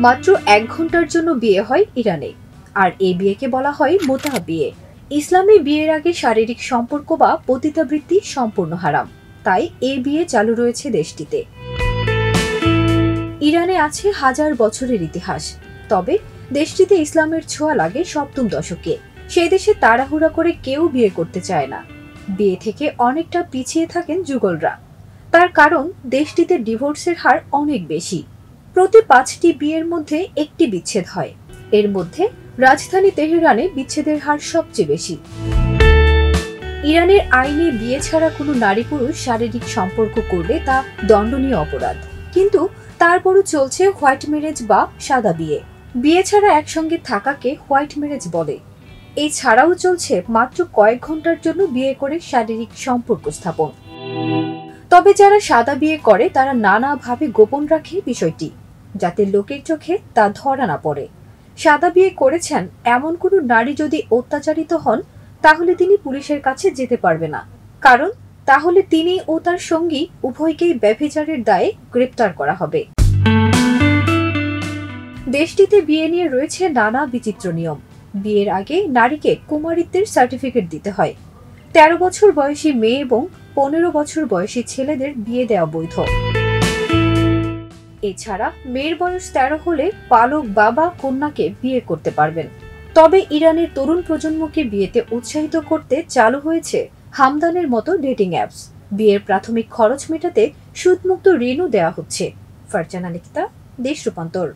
মাত্র 1 ঘন্টার জন্য বিয়ে হয় ইরানে, আর এই বিয়েকে বলা হয় মুতাহ বিয়ে। ইসলামে বিয়ের আগে শারীরিক সম্পর্ক বা পতিতাবৃত্তি সম্পূর্ণ হারাম, তাই এই বিয়ে চালু রয়েছে দেশটিতে। ইরানে আছে হাজার বছরের ইতিহাস, তবে দেশটিতে ইসলামের ছোঁয়া লাগে 7ম দশকে। সেই দেশে তাড়াহুড়া করে কেউ বিয়ে করতে চায় না, বিয়ে থেকে অনেকটা পিছিয়ে থাকেন যুগলরা। তার কারণ দেশটিতে ডিভোর্সের হার অনেক বেশি, প্রতি 5টি বিয়ের মধ্যে একটি বিচ্ছেদ হয়। এর মধ্যে রাজধানী তেহরানে বিচ্ছেদের হার সবচেয়ে বেশি। ইরানের আইনে বিয়ে ছাড়া কোনো নারী পুরুষ শারীরিক সম্পর্ক করলে তা দণ্ডনীয় অপরাধ, কিন্তু তারপরও চলছে হোয়াইট ম্যারেজ বা সাদা বিয়ে। বিয়ে ছাড়া একসঙ্গে থাকাকে হোয়াইট ম্যারেজ বলে। এছাড়াও চলছে মাত্র কয়েক ঘন্টার জন্য বিয়ে করে শারীরিক সম্পর্ক স্থাপন। তবে যারা সাদা বিয়ে করে তারা নানাভাবে গোপন রাখে বিষয়টি, যাতে লোকের চোখে তা ধরা না পড়ে। সাদা বিয়ে করেছেন এমন কোনো নারী যদি অত্যাচারিত হন, তাহলে তিনি পুলিশের কাছে যেতে পারবে না, কারণ তাহলে তিনি ও তার সঙ্গী উভয়কেই ব্যভিচারের দায়ে গ্রেপ্তার করা হবে। দেশটিতে বিয়ে নিয়ে রয়েছে নানা বিচিত্র নিয়ম। বিয়ের আগে নারীকে কুমারীত্বের সার্টিফিকেট দিতে হয়। 13 বছর বয়সী মেয়ে এবং 15 বছর বয়সী ছেলেদের বিয়ে দেওয়া বৈধ। এছাড়া মেয়ের বয়স 13 হলে পালক বাবা কন্যাকে বিয়ে করতে পারবেন। তবে ইরানের তরুণ প্রজন্মকে বিয়েতে উৎসাহিত করতে চালু হয়েছে হামদানের মতো ডেটিং অ্যাপস। বিয়ের প্রাথমিক খরচ মেটাতে সুদমুক্ত ঋণও দেওয়া হচ্ছে। ফারজানা লিখিতা, দেশ রূপান্তর।